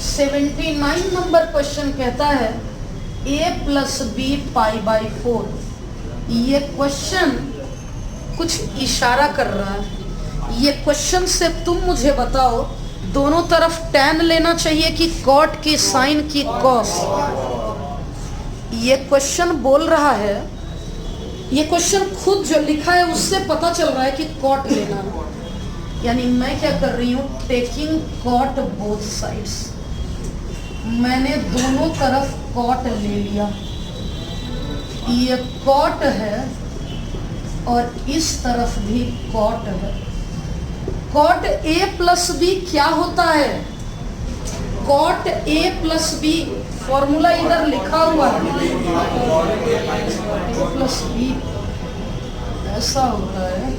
79 number question कहता है a plus B pi by 4। ये क्वेश्चन कुछ इशारा कर रहा है। ये क्वेश्चन से तुम मुझे बताओ दोनों तरफ tan लेना चाहिए कि cot की साइन की cos। ये क्वेश्चन बोल रहा है, ये क्वेश्चन खुद जो लिखा है उससे पता चल रहा है कि cot लेना है। यानी मैं क्या कर रही हूँ, टेकिंग cot बोथ साइड्स। मैंने दोनों तरफ cot ले लिया। ये cot है और इस तरफ भी cot है। cot a प्लस बी क्या होता है? cot a plus B formula इधर लिखा हुआ है, a प्लस बी ऐसा होता है।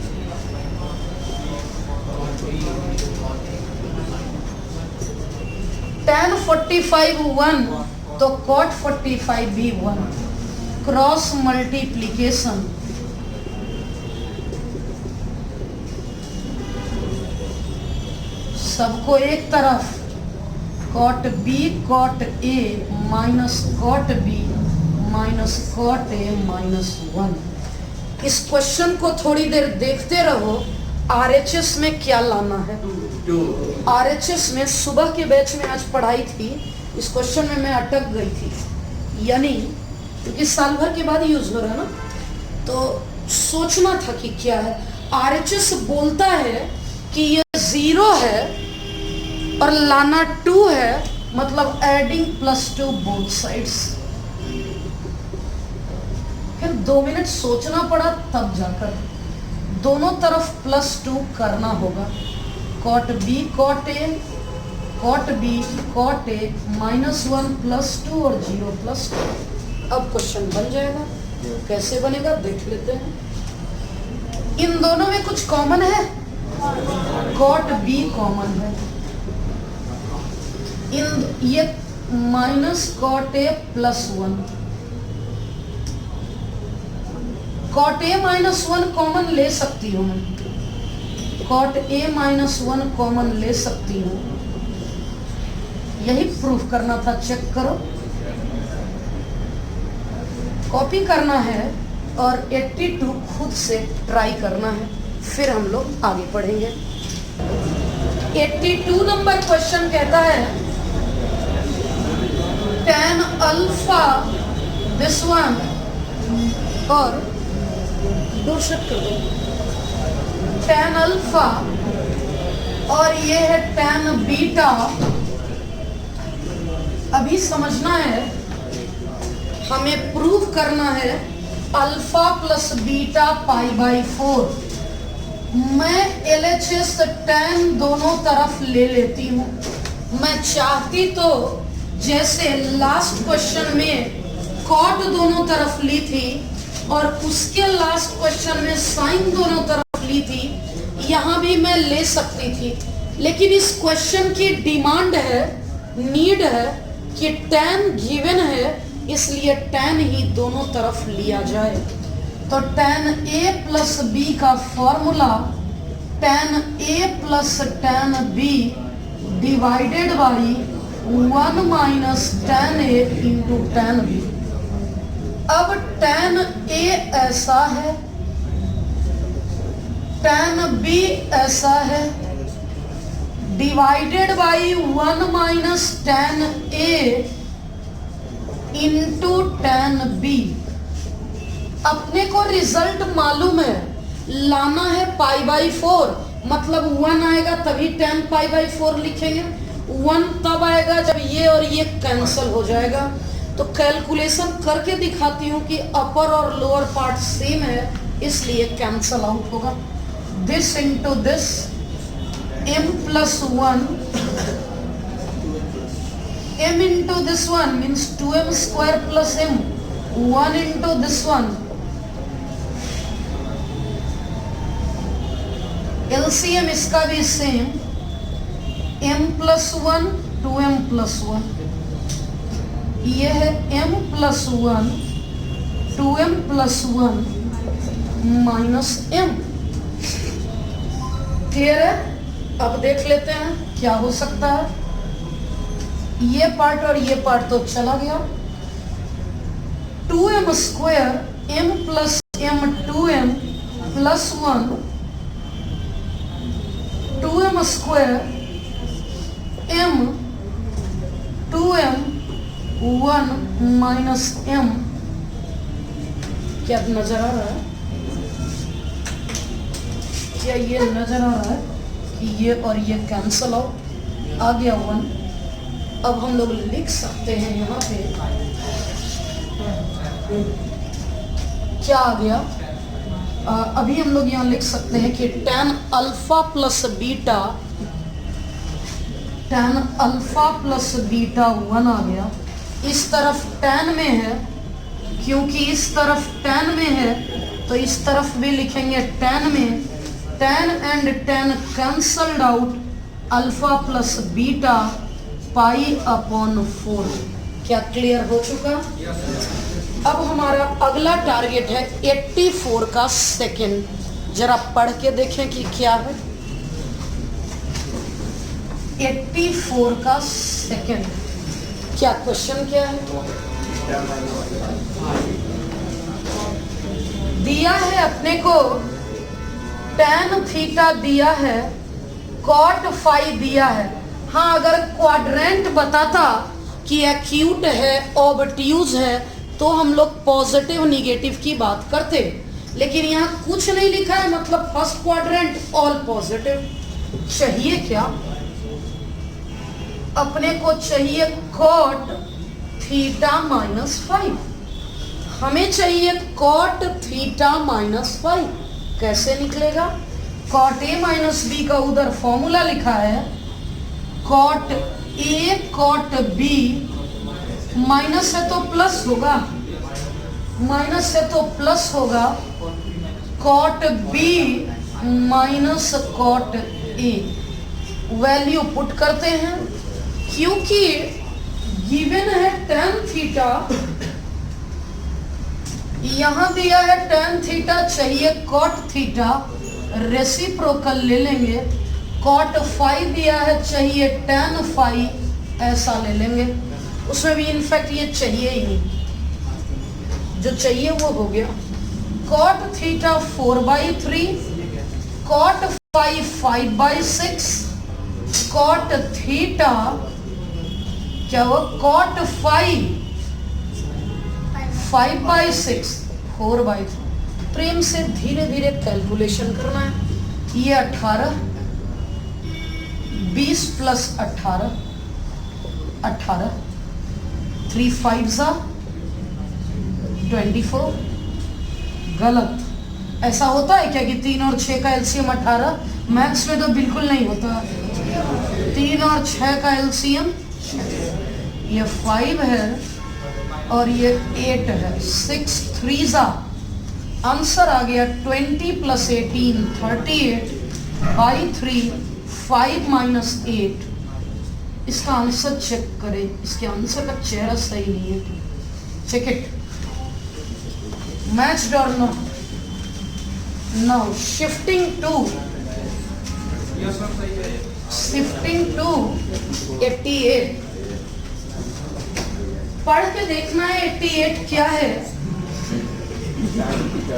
tan 45 1 तो cot 45 भी 1। क्रॉस मल्टीप्लीकेशन, सबको एक तरफ cot b cot a minus cot b minus cot a minus 1। इस क्वेश्चन को थोड़ी देर देखते रहो। RHS में क्या लाना है? RHS में सुबह के बैच में आज पढ़ाई थी, इस क्वेश्चन में मैं अटक गई थी। यानी क्योंकि साल भर के बाद यूज हो रहा है ना, तो सोचना था कि क्या है। RHS बोलता है कि ये 0 है और लाना 2 है, मतलब एडिंग +2 बोथ साइड्स। फिर 2 मिनट सोचना पड़ा, तब जाकर दोनों तरफ +2 करना होगा। cot b cot a cot b cot a -1 +2 और 0 +2। अब क्वेश्चन बन जाएगा। कैसे बनेगा देख लेते हैं। इन दोनों में कुछ कॉमन है, cot b कॉमन है। ये minus cot a +1, cot a -1 common ले सकती हूँ मैं, cot a -1 कॉमन ले सकती हूँ। यही प्रूफ करना था, चेक करो। कॉपी करना है और 82 खुद से ट्राई करना है, फिर हम लोग आगे पढ़ेंगे। 82 नंबर क्वेश्चन कहता है tan अल्फा दिस वन, और दो शिफ्ट कर दो, tan अल्फा और ये है tan बीटा। अभी समझना है, हमें प्रूव करना है alpha plus beta pi by 4। मैं LHS tan दोनों तरफ ले लेती हूँ। मैं चाहती तो जैसे लास्ट क्वेश्चन में cot दोनों तरफ ली थी और उसके लास्ट क्वेश्चन में साइन दोनों तरफ ली थी, यहाँ भी मैं ले सकती थी। लेकिन इस क्वेश्चन की डिमांड है, नीड है कि tan गिवन है, इसलिए tan ही दोनों तरफ लिया जाए। तो tan a प्लस b का formula tan a plus tan b divided by 1 minus tan a into tan b। अब tan a ऐसा है, tan b ऐसा है, divided by 1 minus tan a into tan b। अपने को रिजल्ट मालूम है, लाना है पाई बाई 4, मतलब 1 आएगा तभी tan पाई बाई 4 लिखेंगे। 1 तब आएगा जब ये और ये कैंसिल हो जाएगा। तो कैलकुलेशन करके दिखाती हूँ कि अपर और लोअर पार्ट सेम है, इसलिए कैंसल आउट होगा। This into this, m plus 1, m into this one means 2m square plus m, 1 into this one, LCM इसका भी same, m plus 1 2m plus 1। ये है m plus 1 2m plus 1 minus m। Clear है? अब देख लेते हैं क्या हो सकता है। ये पार्ट और ये पार्ट तो चला गया। 2m square m plus m 2m plus 1, 2m square m 2m 1 minus m। क्या नजर आ रहा है? क्या ये नजर आ रहा है कि ये और ये कैंसल आउट, आ गया 1। अब हम लोग लिख सकते हैं यहाँ पे क्या आ गया। अभी हम लोग यहाँ लिख सकते हैं कि tan alpha plus beta, tan alpha plus beta 1 आ गया। इस तरफ tan में है, क्योंकि इस तरफ tan में है तो इस तरफ भी लिखेंगे tan में। tan and tan cancelled out, alpha plus beta pi upon 4। क्या क्लियर हो चुका? अब हमारा अगला टारगेट है 84 का सेकंड। जरा पढ़ के देखें कि क्या है। 84 का सेकंड, क्या क्वेश्चन क्या है? दिया है अपने को tan थीटा दिया है, cot फाई दिया है। हाँ, अगर क्वाड्रेंट बताता कि एक्यूट है, ऑब्ट्यूज है, तो हम लोग पॉजिटिव निगेटिव की बात करते, लेकिन यहाँ कुछ नहीं लिखा है, मतलब फर्स्ट क्वाड्रेंट ऑल पॉजिटिव। चाहिए क्या? अपने को चाहिए cot थीटा माइनस 5। हमें चाहिए cot थीटा माइनस 5। कैसे निकलेगा? cot a माइनस बी का उधर फॉर्मूला लिखा है, cot a cot b, minus है तो प्लस होगा, माइनस है तो प्लस होगा, cot b minus cot a। Value put करते हैं, क्योंकि गिवन है tan थीटा, यहां दिया है tan थीटा, चाहिए cot थीटा, रेसिप्रोकल ले लेंगे। cot फाई दिया है, चाहिए tan फाई, ऐसा ले लेंगे। उसमें भी इनफैक्ट ये चाहिए ही नहीं, जो चाहिए वो हो गया। cot theta 4/3, cot phi 5/6, cot theta क्या हुआ? cot phi 5/6, 4/3। प्रेम से धीरे धीरे कैलकुलेशन करना है। ये 18, 20 प्लस 18, 18, 3 5 24। गलत। ऐसा होता है क्या कि 3 और 6 का एलसीएम 18? मैथ्स में तो बिल्कुल नहीं होता। 3 और 6 का एलसीएम ये 5 है और ये 8 है। 6 3 आंसर आ गया 20 प्लस 18 38/3, 5 माइनस 8। इसका आंसर चेक करें, इसके आंसर का चेहरा सही नहीं है। चेक इट, मैच्ड और नो। Now shifting to 88। पढ़ के देखना है 88 क्या है।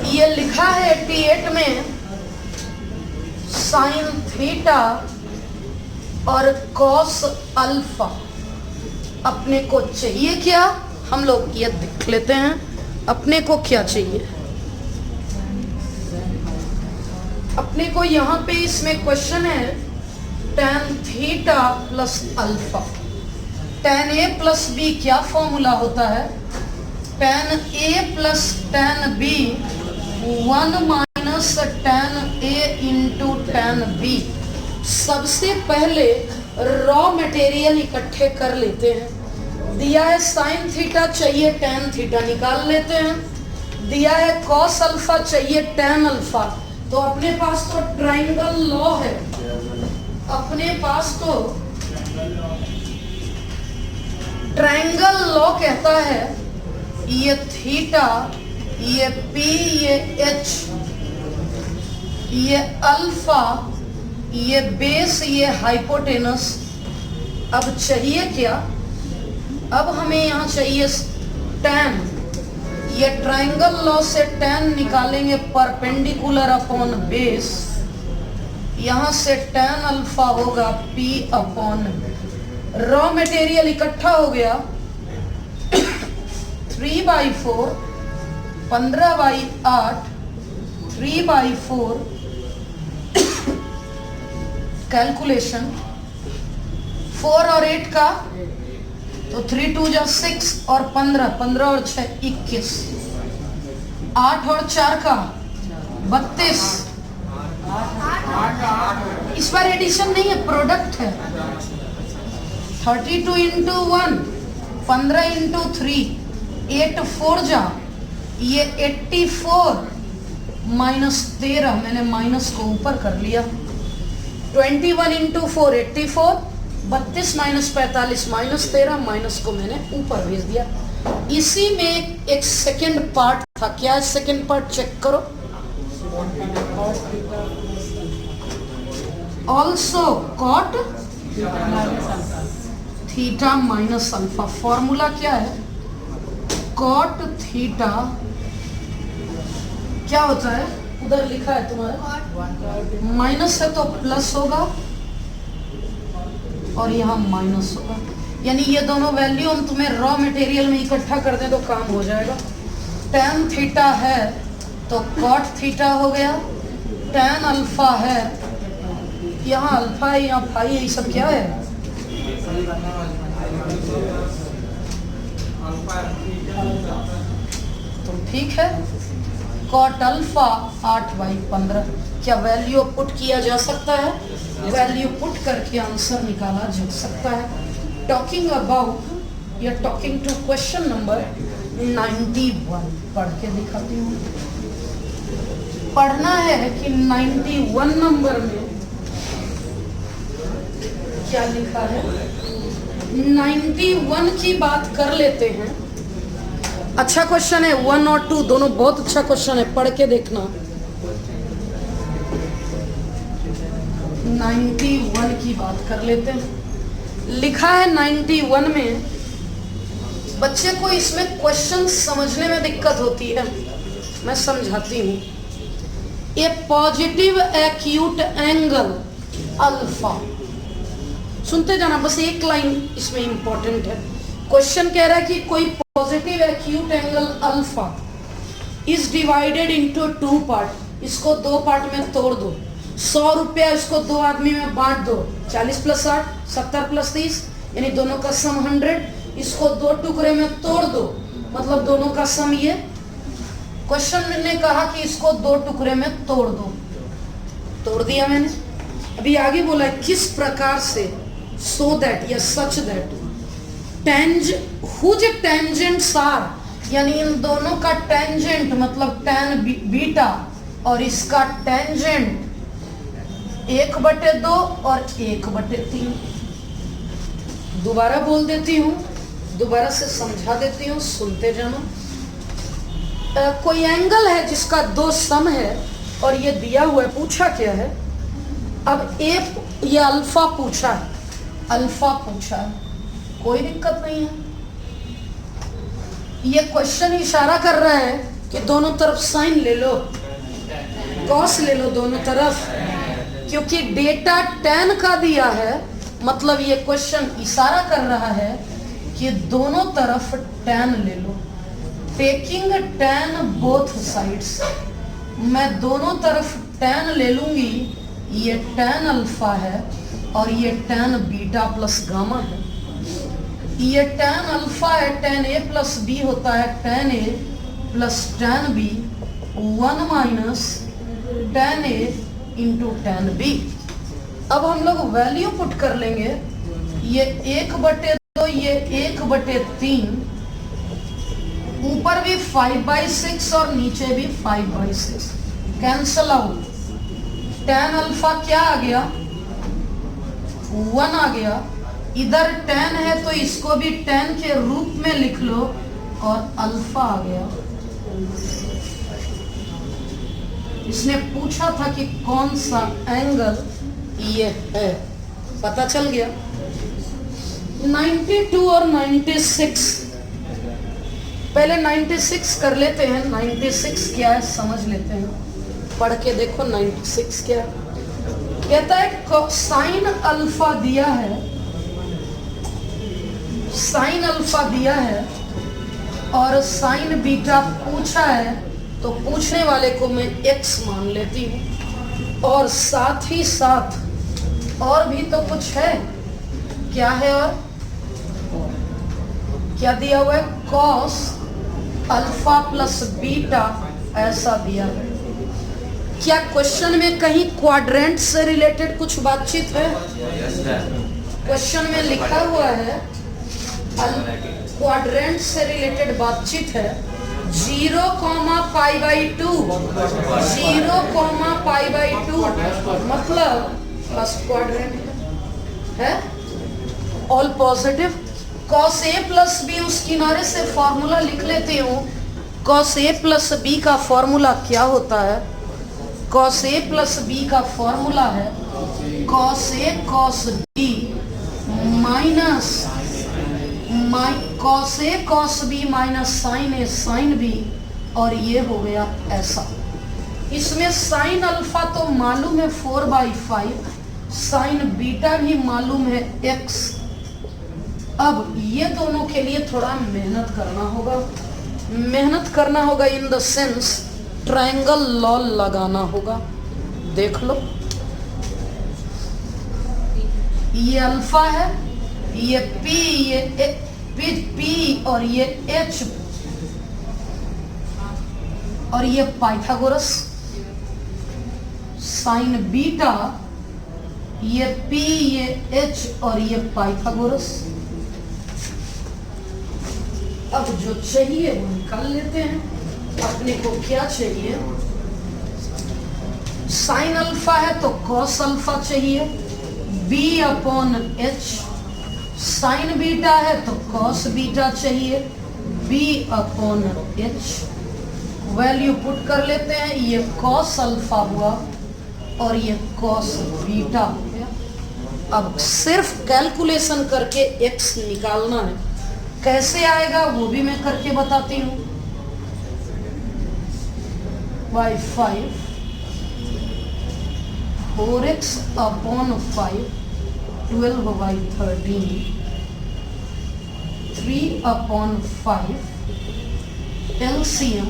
ये लिखा है 88 में साइन थीटा और कॉस अल्फा। अपने को चाहिए क्या? हम लोग ये देख लेते हैं अपने को क्या चाहिए। अपने को यहाँ पे इसमें क्वेश्चन है tan theta plus alpha. tan a plus B क्या फॉर्मूला होता है? tan a plus tan b 1 minus tan a into tan b। सबसे पहले रॉ मटेरियल इकट्ठे कर लेते हैं। दिया है साइन थीटा, चाहिए tan थीटा, निकाल लेते हैं। दिया है कॉस अल्फा, चाहिए tan अल्फा। तो अपने पास तो ट्राइंगल लॉ है, अपने पास तो ट्राइंगल लॉ कहता है ये थीटा, ये पी, ये एच, ये अल्फा, ये बेस, ये हाइपोटेनस। अब चाहिए क्या? अब हमें यहाँ चाहिए tan। ये ट्रायंगल लॉ से tan निकालेंगे परपेंडिकुलर अपॉन बेस। यहाँ से tan अल्फा होगा P अपॉन, रॉ मटेरियल इकट्ठा हो गया 3/4, 15/8, 3/4 कैलकुलेशन 4 और 8 का, तो 3 2 जा 6 और 15, 15 और 6 21, 8 और 4 का 32। इस बार एडिशन नहीं है, प्रोडक्ट है। 32 इंटू 1, 15 इंटू 3, 8 4 जा, ये 84 माइनस 13, मैंने माइनस को ऊपर कर लिया। 21 इंटू 4 84, 32 माइनस 45 माइनस 13, माइनस को मैंने ऊपर भेज दिया। इसी में एक सेकंड पार्ट था, क्या है सेकंड पार्ट, चेक करो। Also cot theta minus alpha. Formula क्या है, कॉट थीटा क्या होता है, उधर लिखा है तुम्हारा, माइनस है तो प्लस होगा और यहाँ माइनस होगा, यानी ये दोनों वैल्यू हम तुम्हें रॉ मटेरियल में इकट्ठा कर दें तो काम हो जाएगा। tan थीटा है तो cot थीटा हो गया, tan अल्फा है, यहाँ अल्फा है यहाँ फाई है, ये सब क्या है, तो ठीक है। cot अल्फा 8/15, क्या वैल्यू पुट किया जा सकता है, वैल्यू पुट करके आंसर निकाला जा सकता है। टॉकिंग अबाउट या टॉकिंग टू क्वेश्चन नंबर 91, पढ़ के दिखाती हूँ। पढ़ना है कि 91 नंबर में क्या लिखा है। 91 की बात कर लेते हैं। अच्छा क्वेश्चन है, 1 और 2 दोनों बहुत अच्छा क्वेश्चन है, पढ़ के देखना। 91 की बात कर लेते हैं। लिखा है 91 में, बच्चे को इसमें क्वेश्चन समझने में दिक्कत होती है, मैं समझाती हूँ। ए पॉजिटिव एक्यूट एंगल अल्फा, सुनते जाना, बस एक लाइन इसमें इंपॉर्टेंट है। क्वेश्चन कह रहा है कि कोई positive acute angle alpha is divided into 2 part, इसको 2 पार्ट में तोड़ दो। 100 रुपया इसको 2 आदमी में बांट दो, 40 + 60 70 + 30, यानी दोनों का सम 100। इसको 2 टुकड़े में तोड़ दो, मतलब दोनों का सम ये। क्वेश्चन ने कहा कि इसको 2 टुकड़े में तोड़ दो, तोड़ दिया मैंने। अभी आगे बोला है किस प्रकार से, सो दैट या such that whose tangents are, यानी इन दोनों का टेंजेंट मतलब tan बीटा और इसका टेंजेंट 1/2 और 1/3। दोबारा बोल देती हूँ, दोबारा से समझा देती हूँ, सुनते जाना। कोई एंगल है जिसका 2 सम है और ये दिया हुआ है, पूछा क्या है। अब ये अल्फा पूछा है, अल्फा पूछा है, कोई दिक्कत नहीं है। ये क्वेश्चन इशारा कर रहा है कि दोनों तरफ साइन ले लो, कॉस ले लो दोनों तरफ, क्योंकि डेटा tan का दिया है, मतलब ये क्वेश्चन इशारा कर रहा है कि दोनों तरफ tan ले लो। टेकिंग tan बोथ साइड्स, मैं दोनों तरफ tan ले लूंगी। ये tan अल्फा है और ये tan बीटा प्लस गामा है। ये tan अल्फा है, tan A + B होता है tan A + tan B, 1 - tan A × tan B। अब हम लोग वैल्यू पुट कर लेंगे। ये 1/2, ये 1/3, ऊपर भी 5/6 और नीचे भी 5/6, कैंसल आउट। tan अल्फा क्या आ गया, 1 आ गया। इधर tan है तो इसको भी tan के रूप में लिख लो और अल्फा आ गया। इसने पूछा था कि कौन सा एंगल ये है, पता चल गया। 92 और 96, पहले 96 कर लेते हैं। 96 क्या है समझ लेते हैं, पढ़ के देखो 96 क्या है। कहता है साइन अल्फा दिया है, साइन अल्फा दिया है और साइन बीटा पूछा है, तो पूछने वाले को मैं x मान लेती हूँ और साथ ही साथ और भी तो कुछ है, क्या है और क्या दिया हुआ है, कॉस अल्फा प्लस बीटा ऐसा दिया है। क्या क्वेश्चन में कहीं क्वाड्रेंट से रिलेटेड कुछ बातचीत है? क्वेश्चन में लिखा हुआ है क्वाड्रेंट से रिलेटेड बातचीत है। 0,π/2, 0,π/2 मतलब फर्स्ट क्वाड्रेंट है, all positive. cos a plus B उस किनारे से फॉर्मूला लिख लेती हूँ। cos a प्लस बी का फॉर्मूला क्या होता है? cos a प्लस बी का फॉर्मूला है cos a cos b minus cos a cos b minus sin a sin b, और ये हो गया ऐसा। इसमें sin अल्फा तो मालूम है 4/5, sin बीटा भी मालूम है x। अब ये दोनों के लिए थोड़ा मेहनत करना होगा in the sense triangle law लगाना होगा। देख लो, ये अल्फा है, ये p, ये p और ये h और ये पाइथागोरस। साइन बीटा, ये p, ये h और ये पाइथागोरस। अब जो चाहिए वो निकाल लेते हैं। अपने को क्या चाहिए? साइन अल्फा है तो कॉस अल्फा चाहिए, b/h। साइन बीटा है तो कॉस बीटा चाहिए, b/h। वैल्यू पुट कर लेते हैं। ये कॉस अल्फा हुआ और ये कॉस बीटा हो गया। अब सिर्फ कैलकुलेशन करके x निकालना है। कैसे आएगा वो भी मैं करके बताती हूँ। by 5, 4x/5, 12/13, 3/5, LCM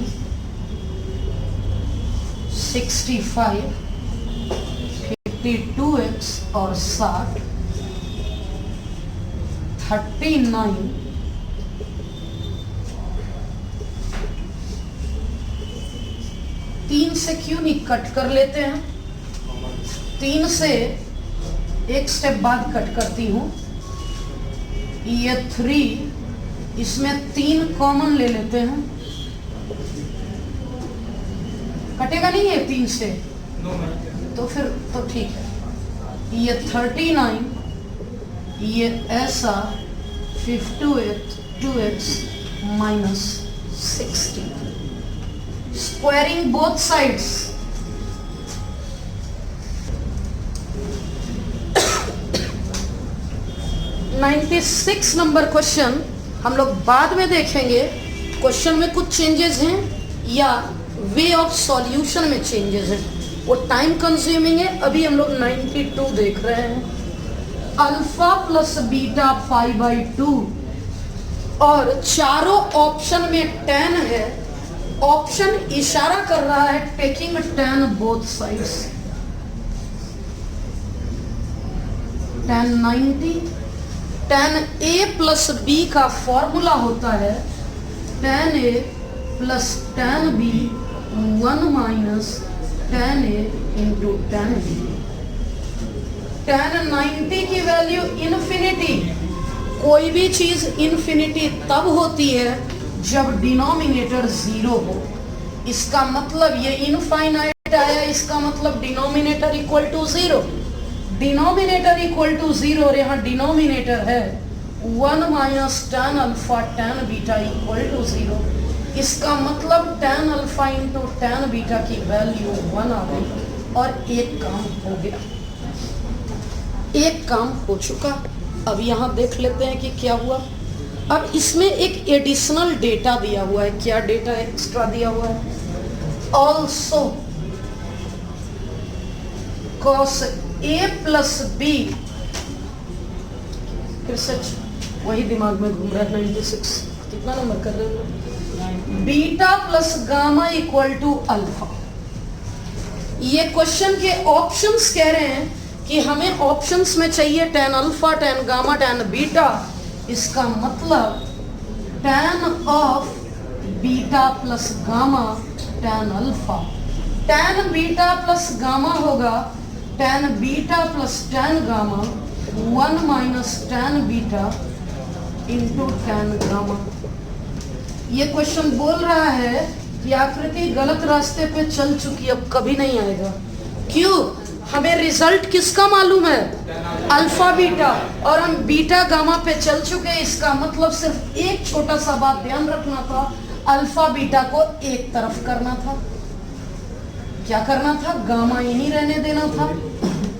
65, 52x और 60, 39, 3 से क्यों नहीं कट कर लेते हैं? 3 से एक स्टेप बाद कट करती हूँ। ये 3, इसमें 3 कॉमन ले लेते हैं। कटेगा नहीं है 3 से? तो फिर तो ठीक है। ये 39, ये ऐसा 52x minus 60, squaring both sides. $96 number question हम लोग बाद में देखेंगे। क्वेश्चन में कुछ चेंजेस हैं या वे ऑफ सॉल्यूशन में चेंजेस हैं, वो टाइम कंज्यूमिंग है। अभी हम लोग 92 देख रहे हैं। अल्फा प्लस बीटा π/2 और चारों ऑप्शन में tan है। ऑप्शन इशारा कर रहा है taking tan both sides. tan 90, tan a plus b का फॉर्मूला होता है tan a plus tan b 1 minus tan a into tan b। tan 90 की वैल्यू इन्फिनिटी। कोई भी चीज इन्फिनिटी तब होती है जब डिनोमिनेटर 0 हो। इसका मतलब ये इनफाइनाइट आया, इसका मतलब denominator equal to 0। Denominator equal to 0 और यहाँ डिनोमिनेटर है 1 minus tan alpha tan beta equal to 0। इसका मतलब tan alpha into tan beta की वैल्यू 1 आ गई और एक काम हो गया, एक काम हो चुका। अब यहाँ देख लेते हैं कि क्या हुआ। अब इसमें एक एडिशनल डेटा दिया हुआ है। क्या डेटा एक्स्ट्रा दिया हुआ है? Also cos a plus B, फिर सच वही दिमाग में घूम रहा है। 96 कितना नंबर कर रहे हो? Beta plus gamma equal to alpha. ये क्वेश्चन के ऑप्शंस कह रहे हैं कि हमें ऑप्शंस में चाहिए tan alpha, tan gamma, tan beta. इसका मतलब tan of beta plus gamma tan alpha. tan beta plus gamma होगा tan beta plus tan gamma 1 minus tan beta into tan gamma. ये क्वेश्चन बोल रहा है कि आकृति गलत रास्ते पे चल चुकी, अब कभी नहीं आएगा। क्यों? हमें रिजल्ट किसका मालूम है? अल्फा बीटा, और हम बीटा गामा पे चल चुके। इसका मतलब सिर्फ एक छोटा सा बात ध्यान रखना था, अल्फा बीटा को एक तरफ करना था। क्या करना था? गामा यहीं रहने देना था।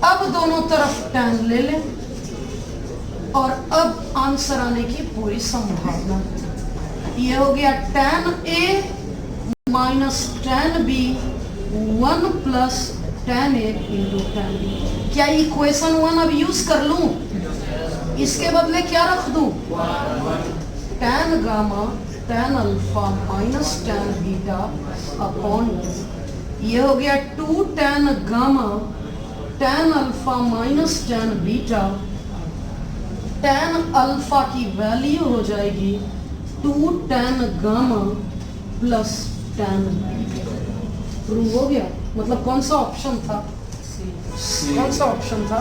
अब दोनों तरफ tan ले लें और अब आंसर आने की पूरी संभावना। ये हो गया tan A minus tan B 1 plus tan A into tan B। क्या इक्वेशन 1 अब यूज कर लूं? इसके बदले क्या रख दूं? tan gamma tan alpha minus tan beta upon, ये हो गया 2 tan gamma tan alpha minus tan beta. tan alpha की वैल्यू हो जाएगी 2 tan gamma plus tan beta. Prove हो गया। मतलब कौन सा ऑप्शन था? कौन सा ऑप्शन था?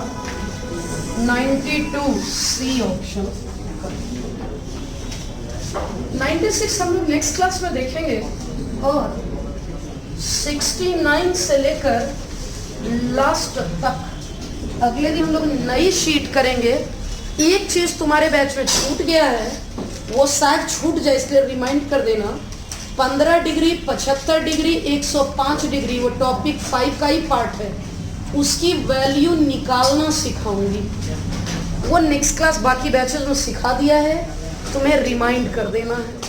92 सी ऑप्शन। 96 हम लोग नेक्स्ट क्लास में देखेंगे, और 69 से लेकर लास्ट तक अगले दिन हम लोग नई शीट करेंगे। एक चीज तुम्हारे बैच में छूट गया है, वो शायद छूट जाए, इसलिए रिमाइंड कर देना। 15 डिग्री, 75 डिग्री, 105 डिग्री, वो टॉपिक 5 का ही पार्ट है। उसकी वैल्यू निकालना सिखाऊंगी। वो नेक्स्ट क्लास बाकी बैचेस में सिखा दिया है, तुम्हें रिमाइंड कर देना है।